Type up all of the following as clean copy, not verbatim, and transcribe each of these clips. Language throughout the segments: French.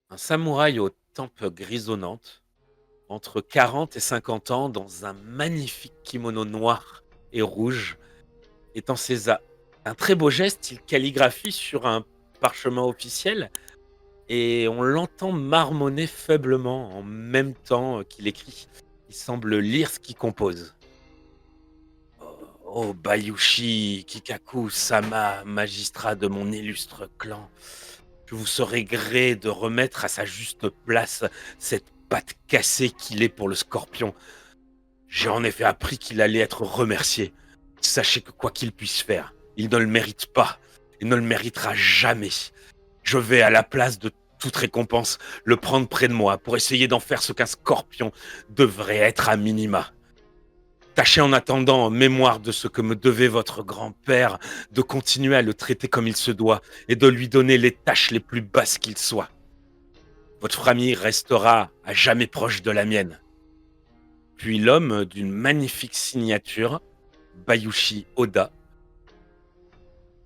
Un samouraï aux tempes grisonnantes, entre 40 et 50 ans, dans un magnifique kimono noir et rouge, étend ses a un très beau geste, il calligraphie sur un parchemin officiel et on l'entend marmonner faiblement en même temps qu'il écrit. Il semble lire ce qu'il compose. «Oh Bayushi Kikaku Sama, magistrat de mon illustre clan, je vous serai gré de remettre à sa juste place cette patte cassée qu'il est pour le scorpion. J'ai en effet appris qu'il allait être remercié. Sachez que quoi qu'il puisse faire, il ne le mérite pas et ne le méritera jamais. Je vais, à la place de toute récompense, le prendre près de moi pour essayer d'en faire ce qu'un scorpion devrait être à minima. Tâchez en attendant, en mémoire de ce que me devait votre grand-père, de continuer à le traiter comme il se doit et de lui donner les tâches les plus basses qu'il soit. Votre famille restera à jamais proche de la mienne. Puis l'homme d'une magnifique signature, Bayushi Oda,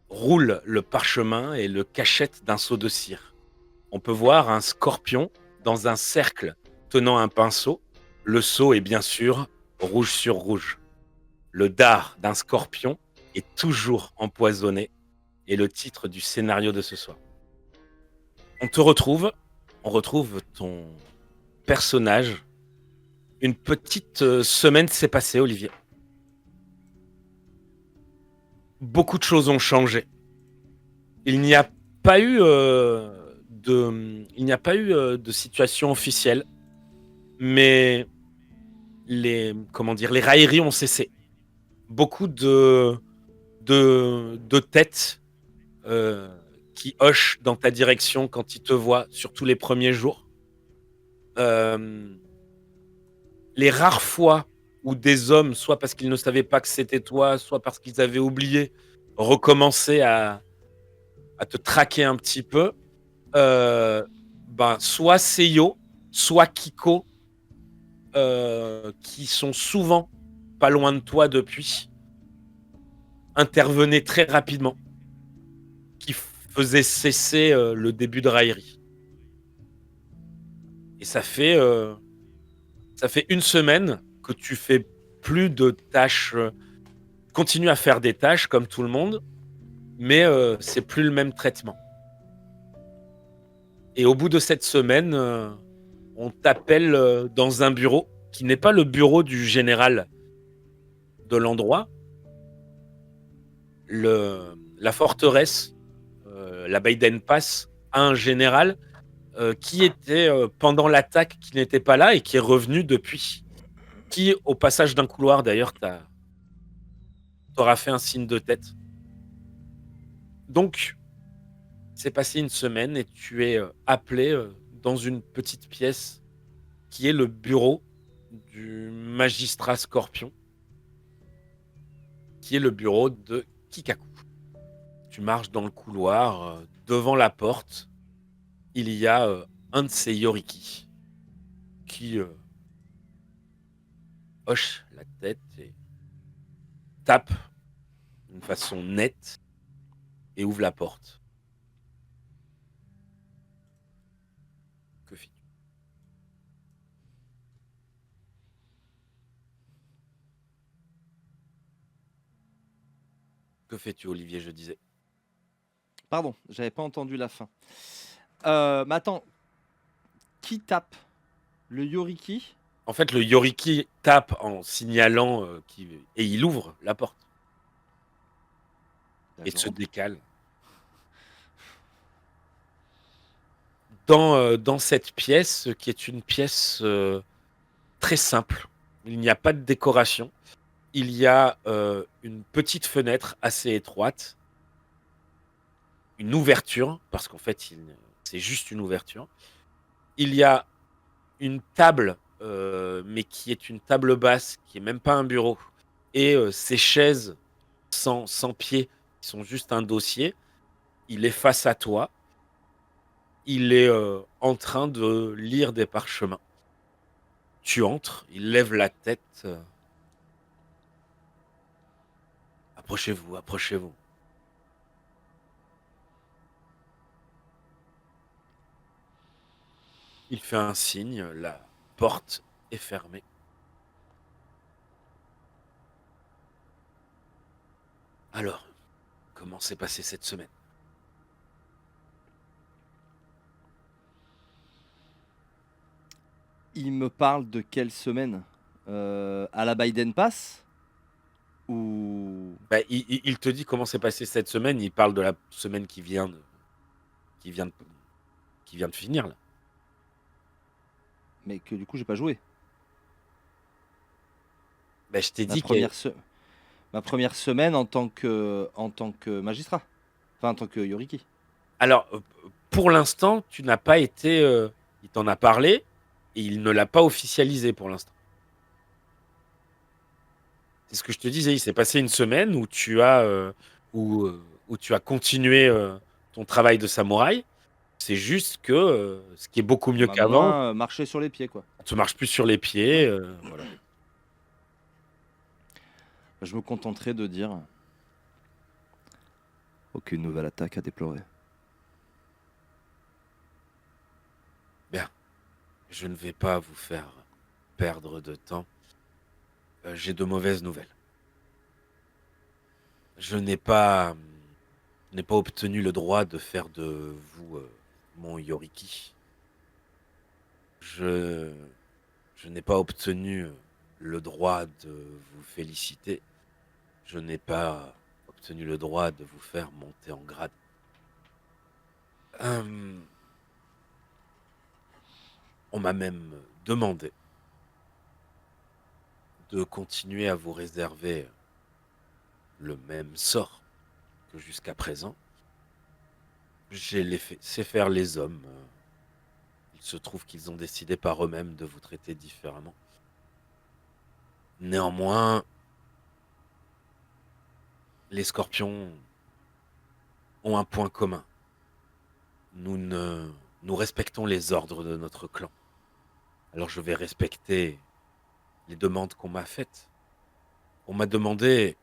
roule le parchemin et le cachette d'un seau de cire. On peut voir un scorpion dans un cercle tenant un pinceau. Le seau est bien sûr rouge sur rouge. Le dard d'un scorpion est toujours empoisonné est le titre du scénario de ce soir. On te retrouve, on retrouve ton personnage. Une petite semaine s'est passée, Olivier. Beaucoup de choses ont changé. Il n'y a pas eu de situation officielle, mais les railleries ont cessé. Beaucoup de têtes euh, qui hochent dans ta direction quand ils te voient, surtout les premiers jours. Euh, les rares fois où des hommes, soit parce qu'ils ne savaient pas que c'était toi, soit parce qu'ils avaient oublié, recommençaient à te traquer un petit peu, euh, ben, soit Seiyo, soit Kiko, qui sont souvent pas loin de toi depuis, intervenaient très rapidement, qui faisaient cesser le début de raillerie. Et ça fait une semaine que tu fais plus de tâches, continue à faire des tâches comme tout le monde, mais c'est plus le même traitement. Et au bout de cette semaine, on t'appelle dans un bureau qui n'est pas le bureau du général de l'endroit. La forteresse, la Baiden Pass, a un général qui était pendant l'attaque, qui n'était pas là et qui est revenu depuis. Qui, au passage d'un couloir, d'ailleurs, t'aura fait un signe de tête. Donc, c'est passé une semaine et tu es appelé dans une petite pièce qui est le bureau du magistrat Scorpion, qui est le bureau de Kikaku. Tu marches dans le couloir, devant la porte, il y a un de ces Yoriki qui hoche la tête et tape d'une façon nette et ouvre la porte. Que fais-tu? Que fais-tu, Olivier, je disais. Pardon, j'avais pas entendu la fin. Mais attends, qui tape? Le Yoriki? En fait, le Yoriki tape en signalant et il ouvre la porte et se D'accord. décale. Dans cette pièce, qui est une pièce très simple, il n'y a pas de décoration. Il y a une petite fenêtre assez étroite, une ouverture, parce qu'en fait, c'est juste une ouverture. Il y a une table, mais qui est une table basse, qui est même pas un bureau, et ces chaises sans pied, qui sont juste un dossier. Il est face à toi. Il est en train de lire des parchemins. Tu entres, il lève la tête. Approchez-vous, approchez-vous. Il fait un signe, la porte est fermée. Alors, comment s'est passée cette semaine? Il me parle de quelle semaine? À la Biden Pass? Ou Bah, il te dit comment s'est passée cette semaine, il parle de la semaine qui vient de qui vient de finir là. mais que du coup j'ai pas joué. Bah, je t'ai Ma dit que première se Ma première semaine en tant que magistrat. Enfin en tant que Yoriki. alors, pour l'instant, tu n'as pas été, il t'en a parlé et il ne l'a pas officialisé pour l'instant. C'est ce que je te disais, il s'est passé une semaine où où tu as continué, ton travail de samouraï. C'est juste que, ce qui est beaucoup On mieux m'a qu'avant, moins, marché sur les pieds quoi. tu marches plus sur les pieds, voilà. Je me contenterai de dire: «Aucune nouvelle attaque à déplorer». Bien, je ne vais pas vous faire perdre de temps. J'ai de mauvaises nouvelles. Je n'ai pas obtenu le droit de faire de vous, mon Yoriki. Je je n'ai pas obtenu, le droit de vous féliciter. Je n'ai pas obtenu le droit de vous faire monter en grade. Hem, on m'a même demandé de continuer à vous réserver le même sort que jusqu'à présent. J'ai laissé faire les hommes, il se trouve qu'ils ont décidé par eux-mêmes de vous traiter différemment. Néanmoins, les scorpions ont un point commun. Nous ne nous respectons les ordres de notre clan. Alors je vais respecter les demandes qu'on m'a faites. On m'a demandé,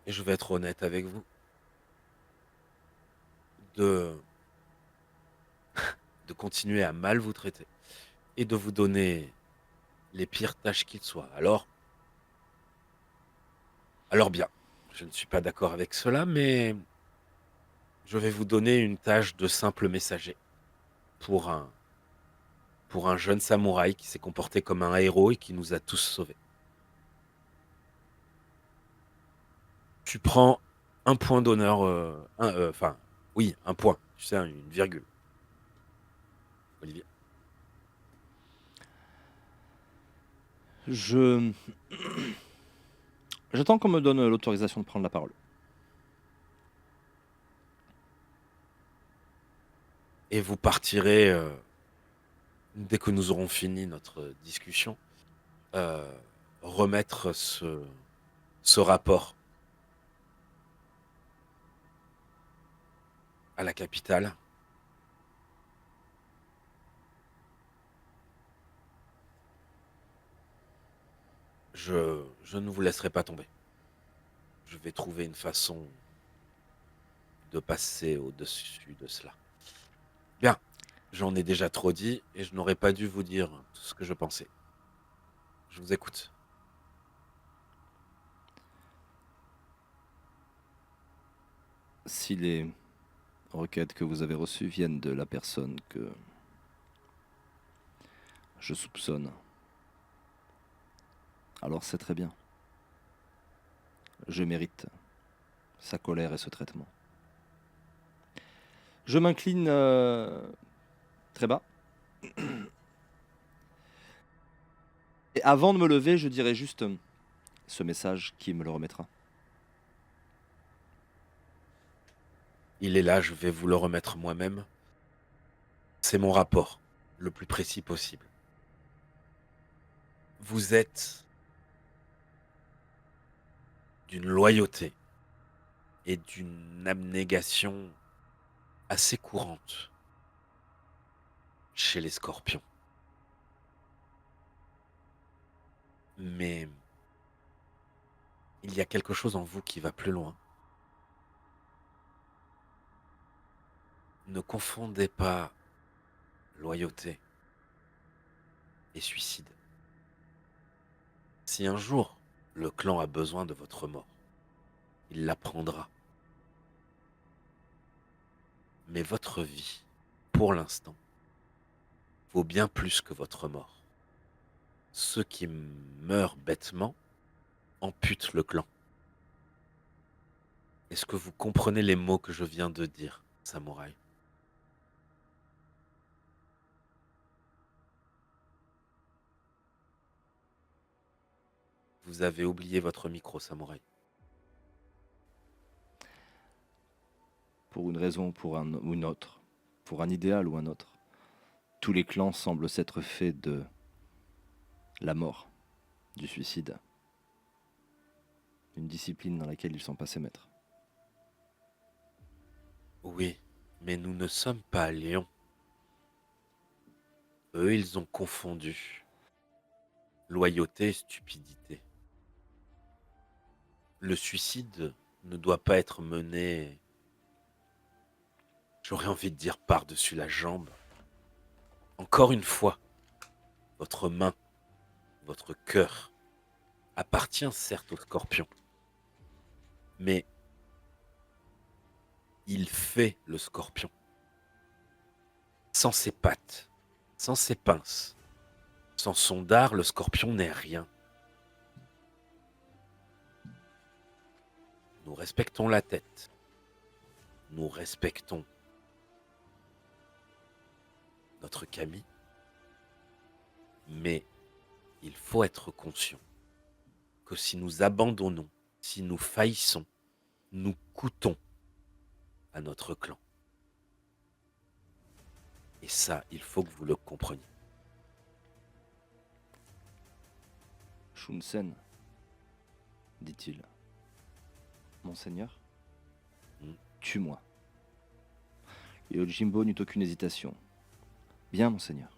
et je vais être honnête avec vous, de de continuer à mal vous traiter et de vous donner les pires tâches qu'il soit. Alors bien, je ne suis pas d'accord avec cela, mais je vais vous donner une tâche de simple messager pour un jeune samouraï qui s'est comporté comme un héros et qui nous a tous sauvés. Tu prends un point d'honneur, enfin, oui, un point, tu sais, une virgule, Olivier. Je J'attends qu'on me donne l'autorisation de prendre la parole. Et vous partirez, dès que nous aurons fini notre discussion, heu, remettre ce rapport à la capitale. Je ne vous laisserai pas tomber. Je vais trouver une façon de passer au-dessus de cela. Bien, j'en ai déjà trop dit et je n'aurais pas dû vous dire tout ce que je pensais. Je vous écoute. Si les requêtes que vous avez reçues viennent de la personne que je soupçonne, alors c'est très bien. Je mérite sa colère et ce traitement. Je m'incline très bas. Et avant de me lever, je dirai juste ce message qui me le remettra. Il est là, je vais vous le remettre moi-même. C'est mon rapport, le plus précis possible. Vous êtes d'une loyauté et d'une abnégation assez courante chez les scorpions. Mais il y a quelque chose en vous qui va plus loin. Ne confondez pas loyauté et suicide. Si un jour le clan a besoin de votre mort, il la prendra. Mais votre vie, pour l'instant, vaut bien plus que votre mort. Ceux qui meurent bêtement amputent le clan. Est-ce que vous comprenez les mots que je viens de dire, samouraï? Vous avez oublié votre micro, samouraï. Pour une raison ou une autre, pour un idéal ou un autre, tous les clans semblent s'être faits de la mort, du suicide, une discipline dans laquelle ils sont passés maîtres. Oui, mais nous ne sommes pas lions. Eux, ils ont confondu loyauté et stupidité. Le suicide ne doit pas être mené, j'aurais envie de dire, par-dessus la jambe. Encore une fois, votre main, votre cœur appartient certes au scorpion, mais il fait le scorpion. Sans ses pattes, sans ses pinces, sans son dard, le scorpion n'est rien. Nous respectons la tête. Nous respectons notre Camille. Mais il faut être conscient que si nous abandonnons, si nous faillissons, nous coûtons à notre clan. Et ça, il faut que vous le compreniez. Shunsen, dit-il. Monseigneur, tue-moi. Et Yojimbo n'eut aucune hésitation. Bien, monseigneur.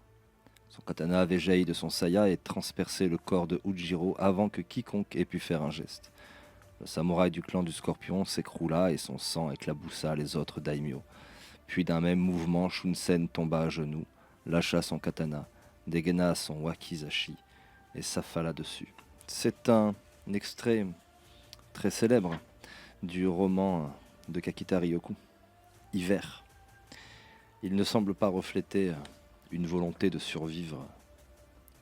Son katana avait jailli de son saya et transpercé le corps de Ujiro avant que quiconque ait pu faire un geste. Le samouraï du clan du Scorpion s'écroula et son sang éclaboussa les autres daimyo. Puis d'un même mouvement, Shunsen tomba à genoux, lâcha son katana, dégaina son wakizashi et s'affala dessus. C'est un extrait très célèbre du roman de Kakita Ryoku, Hiver. Il ne semble pas refléter une volonté de survivre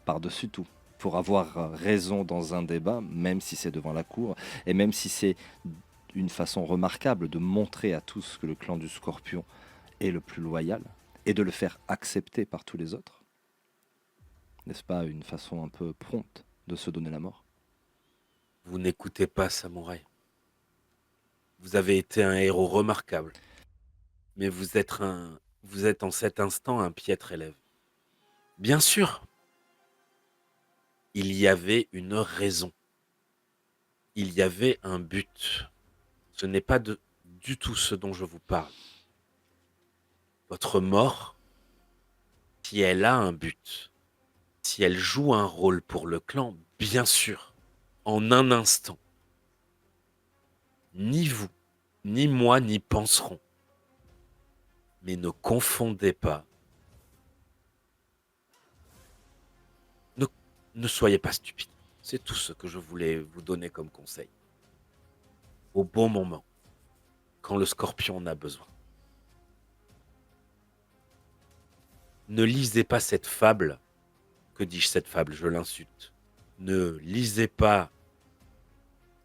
par-dessus tout, pour avoir raison dans un débat, même si c'est devant la cour, et même si c'est une façon remarquable de montrer à tous que le clan du Scorpion est le plus loyal, et de le faire accepter par tous les autres. N'est-ce pas une façon un peu prompte de se donner la mort? Vous n'écoutez pas, samouraï. Vous avez été un héros remarquable. Mais vous êtes en cet instant un piètre élève. Bien sûr, il y avait une raison. Il y avait un but. Ce n'est pas du tout ce dont je vous parle. Votre mort, si elle a un but, si elle joue un rôle pour le clan, bien sûr, en un instant, ni vous, ni moi n'y penserons. Mais ne confondez pas. Ne soyez pas stupide. C'est tout ce que je voulais vous donner comme conseil. Au bon moment, quand le scorpion en a besoin. Ne lisez pas cette fable. Que dis-je cette fable? Je l'insulte. Ne lisez pas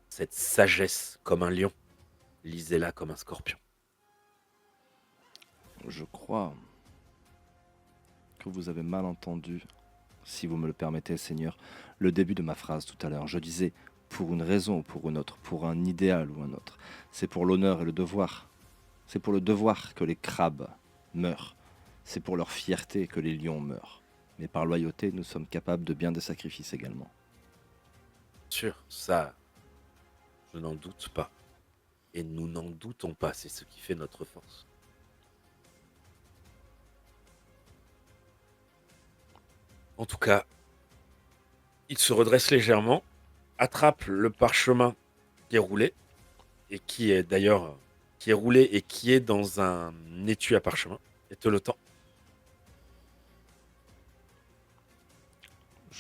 cette sagesse comme un lion. Lisez-la comme un scorpion. Je crois que vous avez mal entendu, si vous me le permettez, Seigneur, le début de ma phrase tout à l'heure. Je disais pour une raison ou pour une autre, pour un idéal ou un autre. C'est pour l'honneur et le devoir. C'est pour le devoir que les crabes meurent. C'est pour leur fierté que les lions meurent. Mais par loyauté, nous sommes capables de bien des sacrifices également. Sûr, ça, je n'en doute pas. Et nous n'en doutons pas, c'est ce qui fait notre force. En tout cas, il se redresse légèrement, attrape le parchemin qui est roulé, et qui est d'ailleurs, qui est roulé et qui est dans un étui à parchemin, et te le tend.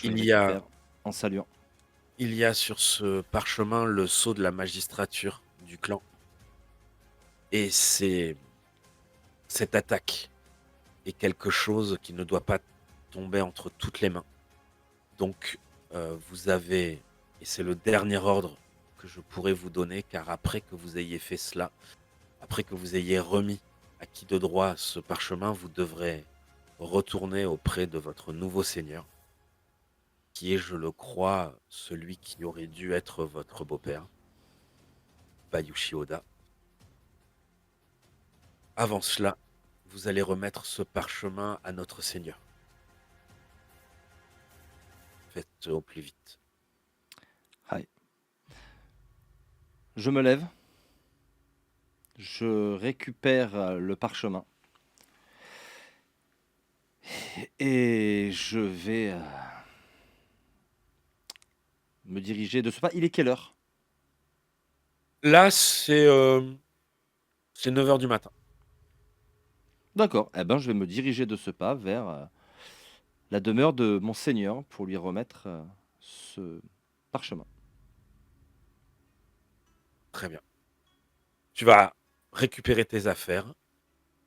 Je le il y a récupère en saluant. il y a sur ce parchemin le sceau de la magistrature du clan et cette attaque est quelque chose qui ne doit pas tomber entre toutes les mains. Donc, vous avez et c'est le dernier ordre que je pourrais vous donner, car après que vous ayez fait cela, après que vous ayez remis à qui de droit ce parchemin, vous devrez retourner auprès de votre nouveau seigneur, qui est, je le crois, celui qui aurait dû être votre beau-père, Bayushi Oda. Avant cela, vous allez remettre ce parchemin à notre seigneur. Faites au plus vite. Aïe. Je me lève. Je récupère le parchemin. Et je vais me diriger de ce pas. Il est quelle heure? Là, c'est 9 heures du matin. D'accord. Eh ben, je vais me diriger de ce pas vers la demeure de mon seigneur pour lui remettre ce parchemin. Très bien. Tu vas récupérer tes affaires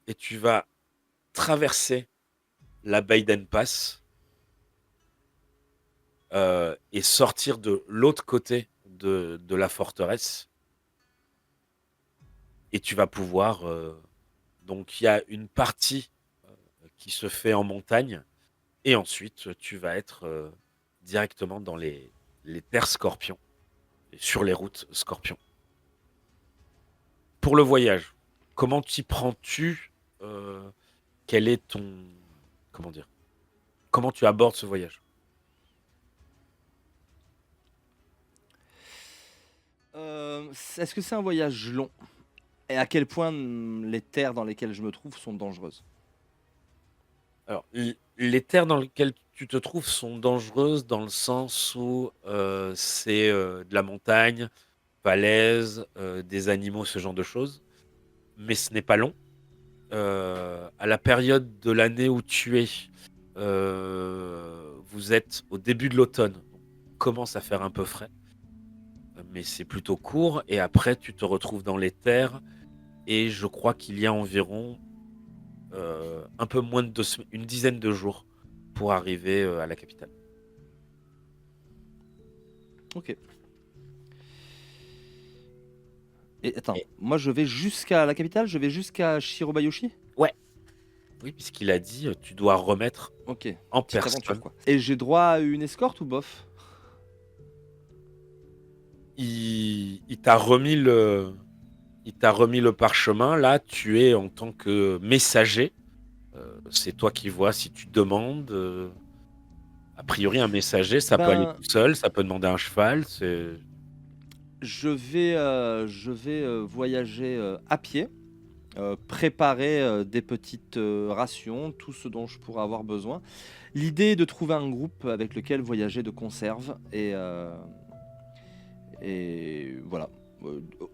et tu vas traverser la Baiden Pass et sortir de l'autre côté de la forteresse. Et tu vas pouvoir... donc, il y a une partie qui se fait en montagne. Et ensuite, tu vas être directement dans les terres scorpions, et sur les routes scorpions. Pour le voyage, comment t'y prends-tu quel est ton... Comment dire? Comment tu abordes ce voyage? Est-ce que c'est un voyage long? Et à quel point les terres dans lesquelles je me trouve sont dangereuses? Alors, les terres dans lesquelles tu te trouves sont dangereuses dans le sens où c'est de la montagne, falaise, des animaux, ce genre de choses. Mais ce n'est pas long. À la période de l'année où tu es, vous êtes au début de l'automne. Commence à faire un peu frais, mais c'est plutôt court. Et après, tu te retrouves dans les terres. Et je crois qu'il y a environ un peu moins de une dizaine de jours pour arriver à la capitale. Ok. Et attends, Et- moi je vais jusqu'à la capitale, je vais jusqu'à Shirobayoshi? ouais, oui, puisqu'il a dit tu dois remettre Ok, en petite aventure personne. quoi. Et j'ai droit à une escorte ou bof? Il t'a remis le parchemin. Là, tu es en tant que messager. C'est toi qui vois si tu demandes. A priori, un messager, ça peut aller Ben, tout seul, ça peut demander un cheval. C'est je vais voyager à pied, préparer des petites rations, tout ce dont je pourrais avoir besoin. L'idée est de trouver un groupe avec lequel voyager de conserve et voilà.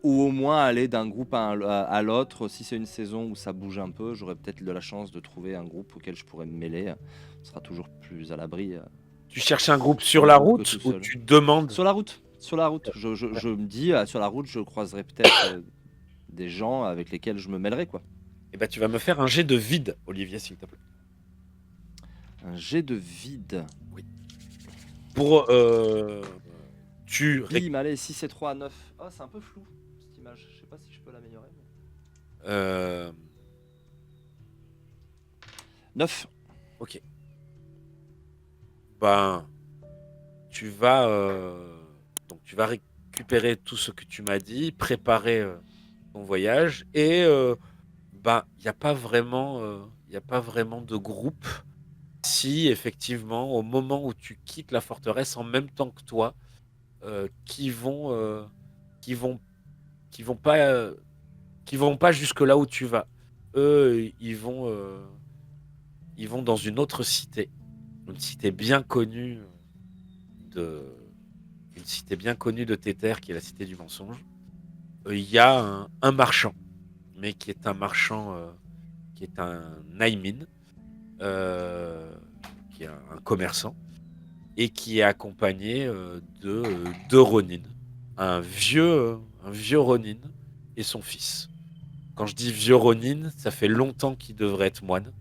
Ou au moins aller d'un groupe à l'autre. Si c'est une saison où ça bouge un peu, j'aurai peut-être de la chance de trouver un groupe auquel je pourrais me mêler. Ce sera toujours plus à l'abri Tu cherches un groupe sur en la groupe que route tout ou seul. tu demandes? Sur la route, sur la route. Ouais. Je me dis, sur la route, je croiserai peut-être des gens avec lesquels je me mêlerai, quoi. Eh ben, tu vas me faire un jet de vide, Olivier, s'il te plaît. Un jet de vide. Oui. Pour tu réc- Bim, allez, 6 et 3, 9. Oh, c'est un peu flou, cette image. Je sais pas si je peux l'améliorer. euh, 9. ok. Ben, tu vas donc tu vas récupérer tout ce que tu m'as dit, préparer ton voyage et ben il y a pas vraiment de groupe. Si effectivement au moment où tu quittes la forteresse en même temps que toi, qui vont qui vont qui vont pas qui vont pas jusque là où tu vas. Eux, ils vont dans une cité bien connue de une cité bien connue de Téther, qui est la cité du mensonge. Il y a un marchand, mais qui est un marchand, qui est un Naimin, qui est un commerçant. et qui est accompagné de deux Ronin. Un vieux Ronin et son fils. Quand je dis vieux Ronin, ça fait longtemps qu'il devrait être moine.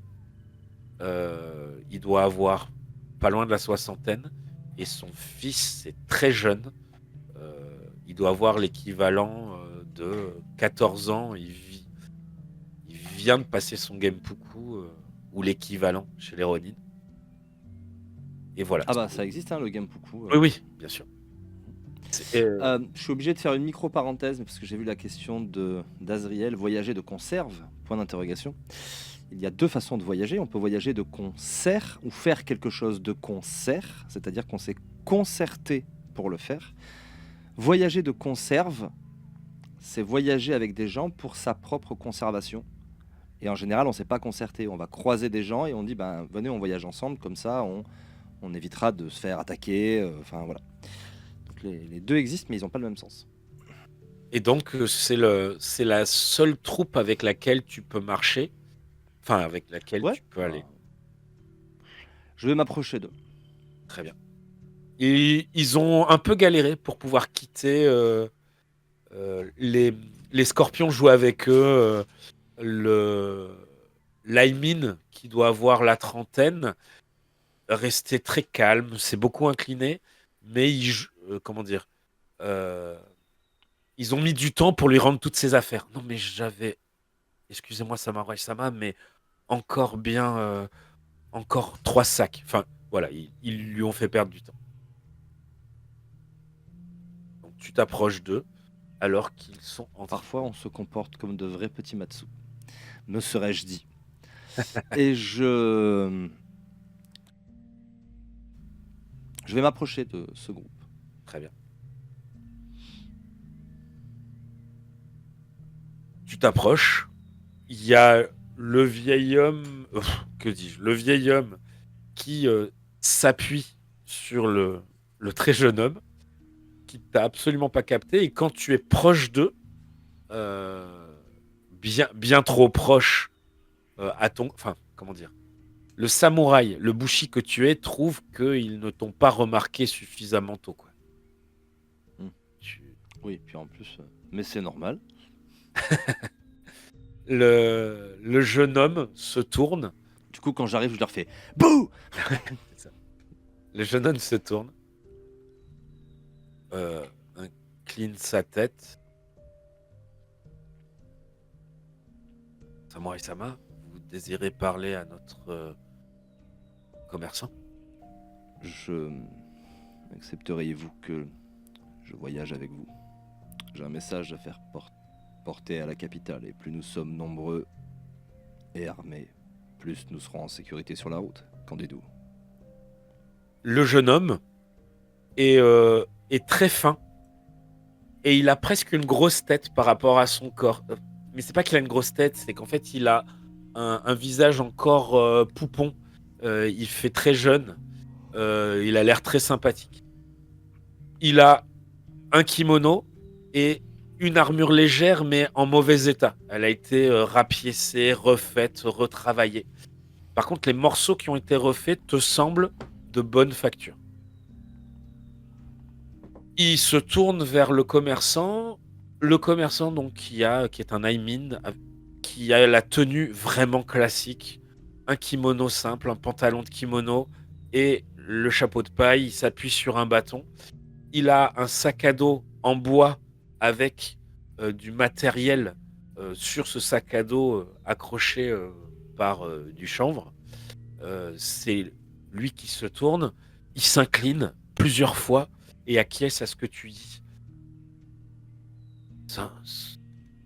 Il doit avoir pas loin de la soixantaine. Et son fils, c'est très jeune. Il doit avoir l'équivalent de 14 ans. Il vient de passer son Genpuku, ou l'équivalent chez les Ronin. Et voilà. Ah bah ça existe, hein, le Genpuku. Oui, oui, bien sûr. Je suis obligé de faire une micro-parenthèse parce que j'ai vu la question d'Azriel, voyager de conserve, point d'interrogation. Il y a deux façons de voyager. On peut voyager de concert ou faire quelque chose de concert, c'est-à-dire qu'on s'est concerté pour le faire. Voyager de conserve, c'est voyager avec des gens pour sa propre conservation. Et en général, on ne s'est pas concerté. On va croiser des gens et on dit, ben, venez, on voyage ensemble, comme ça, on évitera de se faire attaquer. Enfin, voilà. Donc les deux existent, mais ils n'ont pas le même sens. Et donc, c'est la seule troupe avec laquelle tu peux marcher, enfin, avec laquelle Ouais. tu peux aller. Je vais m'approcher d'eux. Très bien. Et ils ont un peu galéré pour pouvoir quitter les scorpions jouent avec eux. L'Aimin, qui doit avoir la trentaine, restait très calme, s'est beaucoup incliné, mais comment dire, euh, ils ont mis du temps pour lui rendre toutes ses affaires. Non, mais excusez-moi, Samurai-sama, mais encore 3 sacs. Enfin, voilà, ils lui ont fait perdre du temps. Donc, tu t'approches d'eux alors qu'ils sont en train. Parfois, on se comporte comme de vrais petits Matsu. Me serais-je dit. Et je vais m'approcher de ce groupe. Très bien. Tu t'approches. Il y a le vieil homme. Que dis-je? Le vieil homme qui s'appuie sur le très jeune homme qui t'a absolument pas capté. Et quand tu es proche d'eux, bien trop proche à ton. Enfin, comment dire? Le samouraï, le bushi que tu es, trouve qu'ils ne t'ont pas remarqué suffisamment tôt, quoi. Hmm. Tu- Oui, puis en plus, mais c'est normal. Le jeune homme se tourne. Du coup, quand j'arrive, je leur fais bouh. C'est ça. Le jeune homme se tourne, incline sa tête. Samurai-sama, vous désirez parler à notre commerçant? Accepteriez-vous que je voyage avec vous? J'ai un message à faire porter à la capitale, et plus nous sommes nombreux et armés, plus nous serons en sécurité sur la route. Qu'en dites-vous? Le jeune homme est très fin et il a presque une grosse tête par rapport à son corps. Mais c'est pas qu'il a une grosse tête, c'est qu'en fait il a un visage encore poupon. Il fait très jeune. Il a l'air très sympathique. Il a un kimono et une armure légère mais en mauvais état. Elle a été rapiécée, refaite, retravaillée. Par contre, les morceaux qui ont été refaits te semblent de bonne facture. Il se tourne vers le commerçant. Le commerçant, donc, qui est un Aimin, qui a la tenue vraiment classique. Un kimono simple, un pantalon de kimono et le chapeau de paille. Il s'appuie sur un bâton. Il a un sac à dos en bois avec du matériel sur ce sac à dos accroché par du chanvre. C'est lui qui se tourne. Il s'incline plusieurs fois et acquiesce à ce que tu dis.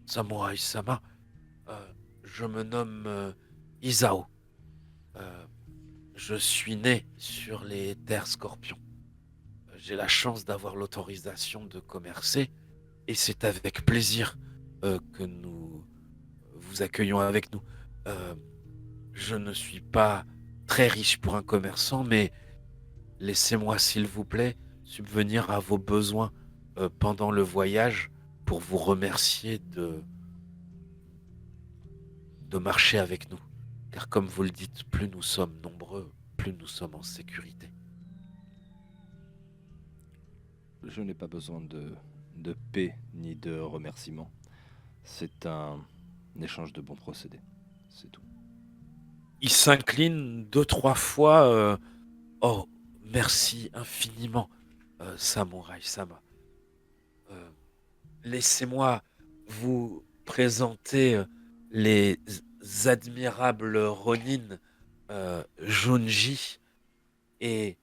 Samurai-sama, je me nomme Isao. Je suis né sur les terres scorpions. J'ai la chance d'avoir l'autorisation de commercer et c'est avec plaisir que nous vous accueillons avec nous. Je ne suis pas très riche pour un commerçant, mais laissez-moi, s'il vous plaît, subvenir à vos besoins pendant le voyage pour vous remercier de marcher avec nous. Car comme vous le dites, plus nous sommes nombreux, plus nous sommes en sécurité. Je n'ai pas besoin de paix ni de remerciements. C'est un échange de bons procédés. C'est tout. Il s'incline deux, trois fois. Oh, merci infiniment, Samouraï Sama. Euh, Laissez-moi vous présenter les admirables Ronin Junji et,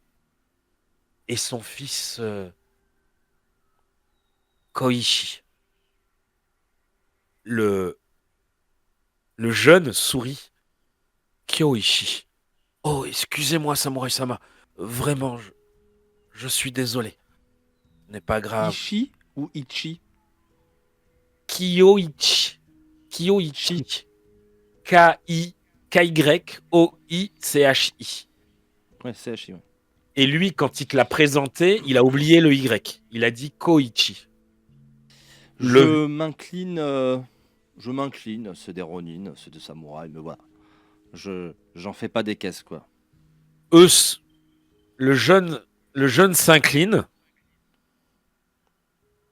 et son fils Koichi. Le, le jeune sourit. Kyoichi. Oh, excusez-moi, Samurai-sama. Vraiment, je suis désolé. Ce n'est pas grave. Ishi ou Ichi? Kyoichi. Chi. Kyoichi. K-I, K-Y-O-I-C-H-I. Ouais, c'est Hachi, ouais. Et lui, quand il te l'a présenté, il a oublié le Y. Il a dit Koichi. Le, Je m'incline, c'est des Ronin, c'est des samouraïs, mais voilà. J'en fais pas des caisses, quoi. eux, le jeune, le jeune s'incline.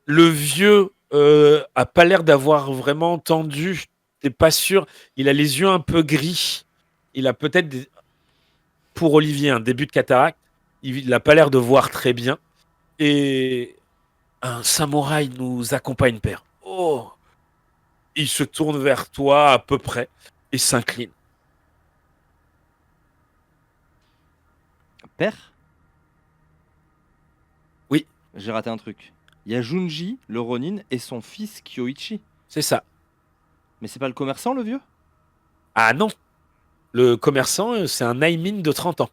Le vieux a pas l'air d'avoir vraiment entendu. T'es pas sûr. Il a les yeux un peu gris. Il a peut-être, pour Olivier, un début de cataracte. Il n'a pas l'air de voir très bien. Et un samouraï nous accompagne, père. Oh, il se tourne vers toi à peu près et s'incline. Père, Oui, j'ai raté un truc. Il y a Junji, le Ronin, et son fils Kyoichi. c'est ça. Mais c'est pas le commerçant, le vieux? Ah non, le commerçant, c'est un Naimin de 30 ans.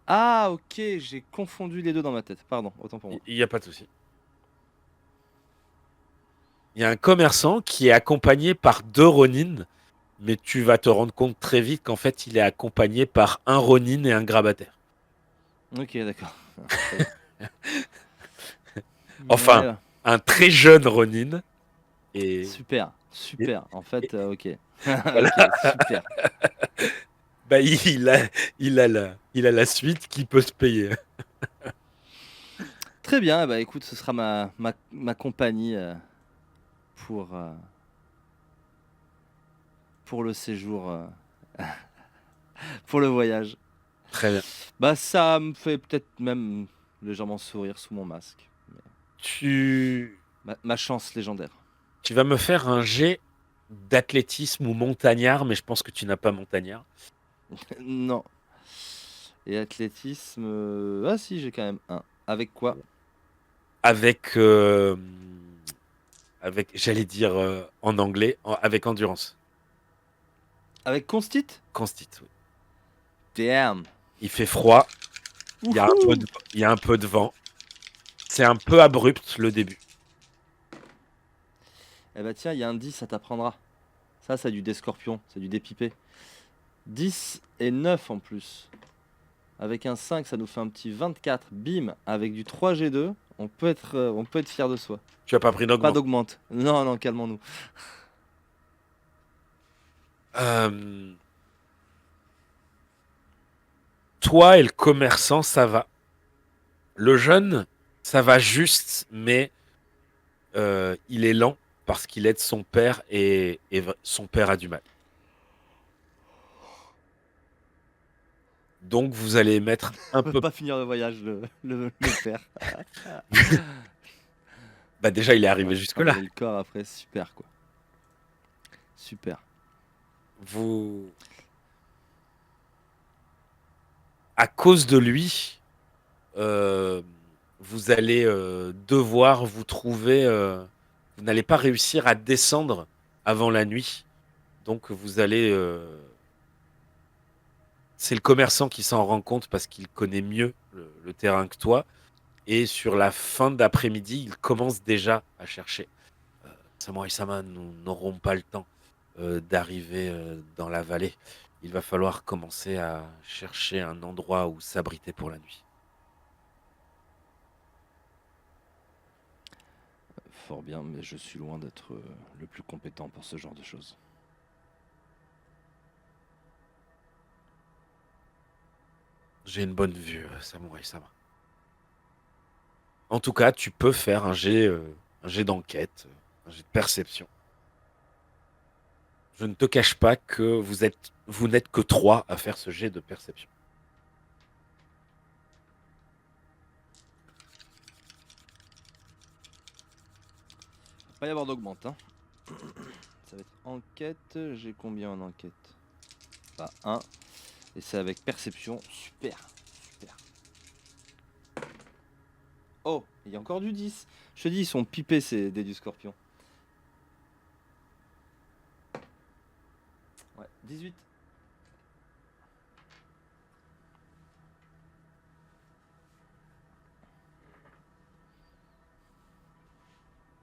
Ah, ok, j'ai confondu les deux dans ma tête. Pardon, autant pour moi. Il n'y a pas de souci. Il y a un commerçant qui est accompagné par deux Ronin, mais tu vas te rendre compte très vite qu'en fait, il est accompagné par un Ronin et un grabataire. Ok, d'accord. Très bien. Enfin, Ouais, un très jeune Ronin. Et, super, et- super. En fait, et ok. voilà, Ok, super. bah, il a la suite qui peut se payer. Très bien, bah écoute, ce sera ma compagnie pour, euh, pour le séjour, pour le voyage. Très bien. Bah ça me fait peut-être même légèrement sourire sous mon masque. Tu, Ma chance légendaire. tu vas me faire un jet d'athlétisme ou montagnard, mais je pense que tu n'as pas montagnard. Non. Et athlétisme... Ah si, j'ai quand même un. Avec quoi? Avec, j'allais dire en anglais, avec endurance. Avec Constit? Constit, oui. Damn. Il fait froid, Wouhou. il y a un peu de vent. C'est un peu abrupt le début. Eh bah tiens, il y a un 10, ça t'apprendra. Ça, c'est du dé scorpion, c'est du dépipé. 10 et 9 en plus. Avec un 5, ça nous fait un petit 24. Bim, avec du 3G2, on peut être fier de soi. Tu as pas pris Pas d'augmente. d'augmente. Non, non, calmons-nous. Euh, Toi et le commerçant, ça va. Le jeune, ça va juste, mais il est lent parce qu'il aide son père et son père a du mal. Donc vous allez mettre un On peut peu. pas finir le voyage, le père. Bah déjà, il est arrivé Ouais, jusque-là. travailler le corps après, super quoi. Super. Vous, à cause de lui, euh, vous allez devoir vous trouver. Vous n'allez pas réussir à descendre avant la nuit. Donc vous allez. C'est le commerçant qui s'en rend compte parce qu'il connaît mieux le terrain que toi. Et sur la fin d'après-midi, il commence déjà à chercher. Samurai Sama, nous n'aurons pas le temps d'arriver dans la vallée. Il va falloir commencer à chercher un endroit où s'abriter pour la nuit. Fort bien, mais je suis loin d'être le plus compétent pour ce genre de choses. J'ai une bonne vue, Samurai Sama. En tout cas, tu peux faire un jet d'enquête, un jet de perception. Je ne te cache pas que vous n'êtes que 3 à faire ce jet de perception. Va pas y avoir d'augmente, hein. Ça va être enquête. J'ai combien en enquête? Pas 1. Et c'est avec perception. Super. Super. Oh, il y a encore du 10. Je te dis, ils sont pipés ces dés du scorpion. Ouais, 18.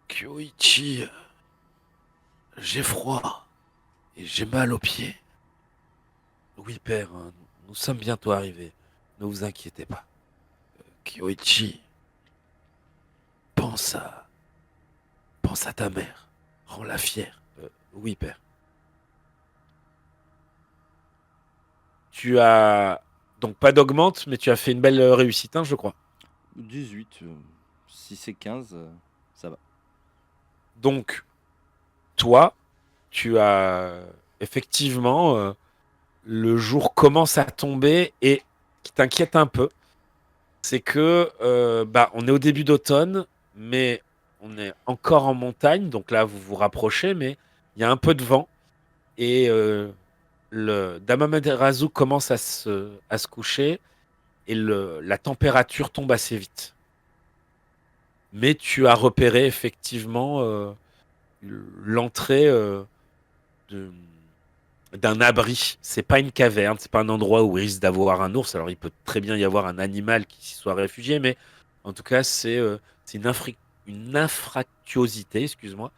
Kyoichi, j'ai froid et j'ai mal aux pieds. Oui, père, hein, nous sommes bientôt arrivés. Ne vous inquiétez pas. Kyoichi, pense à, pense à ta mère. Rends-la fière. Oui, père. Tu as donc pas d'augmente, mais tu as fait une belle réussite, hein, je crois. 18. Si c'est 15, ça va. Donc, toi, tu as effectivement, le jour commence à tomber et qui t'inquiète un peu, c'est que bah, on est au début d'automne, mais on est encore en montagne, donc là vous vous rapprochez, mais il y a un peu de vent et le Damamaderazu commence à se coucher et la température tombe assez vite. Mais tu as repéré effectivement l'entrée de- d'un abri. C'est pas une caverne, c'est pas un endroit où il risque d'avoir un ours. Alors il peut très bien y avoir un animal qui s'y soit réfugié, mais en tout cas c'est une infractuosité, excuse-moi,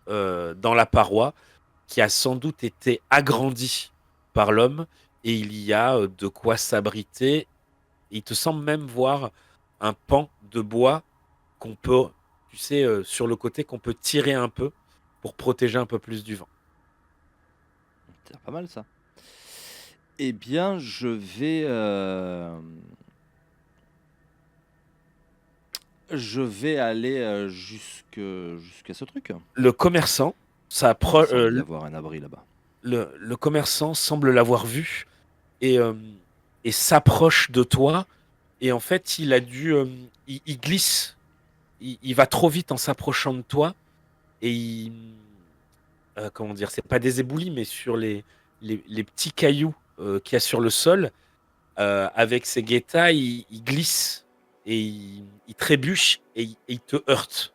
dans la paroi qui a sans doute été agrandie par l'homme et il y a de quoi s'abriter. Il te semble même voir un pan de bois qu'on peut, tu sais, sur le côté qu'on peut tirer un peu pour protéger un peu plus du vent. C'est pas mal ça. Eh bien, je vais aller jusqu'à ce truc. Le commerçant, Il semble y avoir un abri là-bas. le commerçant semble l'avoir vu et, et s'approche de toi. Et en fait, il glisse. Il va trop vite en s'approchant de toi. Et comment dire, c'est pas des éboulis, mais sur les petits cailloux qu'il y a sur le sol, avec ses guettas, il glisse et il trébuche et il te heurte.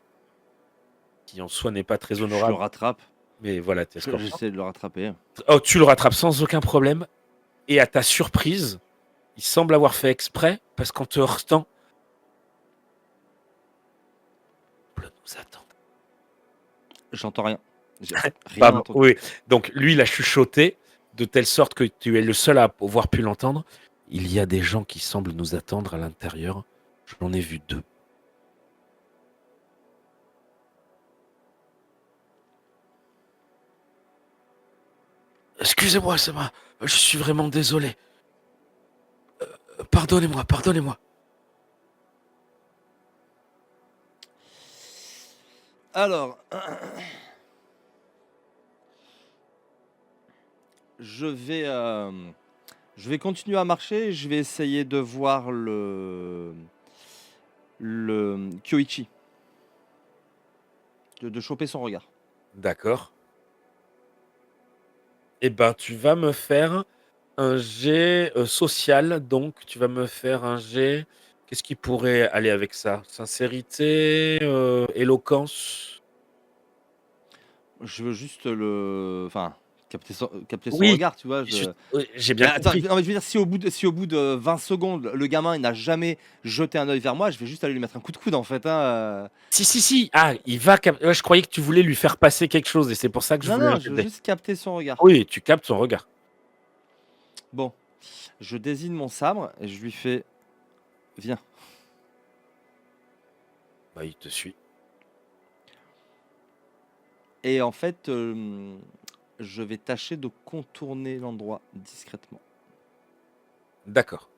Qui en soi n'est pas très Je le honorable. rattrape. Mais voilà, t'es scorpion. J'essaie de le rattraper. Oh, tu le rattrapes sans aucun problème. Et à ta surprise, il semble avoir fait exprès parce qu'en te heurtant, il nous attend. J'entends rien. J'ai rien Pardon, entendu. oui. Donc lui, il a chuchoté de telle sorte que tu es le seul à avoir pu l'entendre. Il y a des gens qui semblent nous attendre à l'intérieur. J'en ai vu 2. Excusez-moi, Sama. Je suis vraiment désolé. Pardonnez-moi, pardonnez-moi. Alors, je vais continuer à marcher. Je vais essayer de voir le Kyoichi, de choper son regard. D'accord. Eh ben, tu vas me faire un jet social. Donc, tu vas me faire un jet. Qu'est-ce qui pourrait aller avec ça? Sincérité, éloquence. Je veux juste enfin, capter son Oui, regard, tu vois. oui, j'ai Mais bien attends, compris. non, mais je veux dire, si au bout de 20 secondes, le gamin il n'a jamais jeté un œil vers moi, je vais juste aller lui mettre un coup de coude en fait, hein. Si, si, si. Ah, ouais, je croyais que tu voulais lui faire passer quelque chose et c'est pour ça que je Non, voulais un non, jet je de veux dés. juste capter son regard. Oui, tu captes son regard. Bon, je désigne mon sabre et je lui fais viens. Bah, il te suit. Et en fait, je vais tâcher de contourner l'endroit discrètement. D'accord.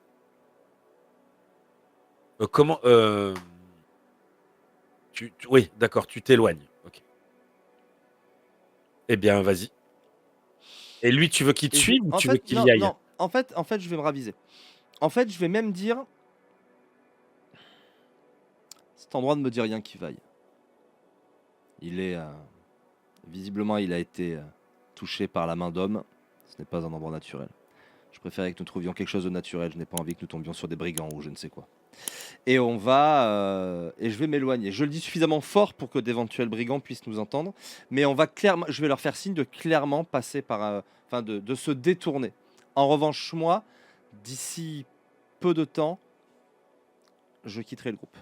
Comment. Oui, d'accord, tu t'éloignes. Ok. Eh bien, vas-y. Et lui, tu veux qu'il te Et je vais... suive ou En tu veux fait, qu'il non, y aille? non. En fait, je vais me raviser. En fait, je vais même dire, cet endroit ne me dit rien qui vaille. Il est... visiblement, il a été touché par la main d'homme. Ce n'est pas un endroit naturel. Je préférais que nous trouvions quelque chose de naturel. Je n'ai pas envie que nous tombions sur des brigands ou je ne sais quoi. Et on va... et je vais m'éloigner. Je le dis suffisamment fort pour que d'éventuels brigands puissent nous entendre. Mais on va clairement... Je vais leur faire signe de clairement passer par... Enfin, de se détourner. En revanche, moi, d'ici peu de temps, je quitterai le groupe.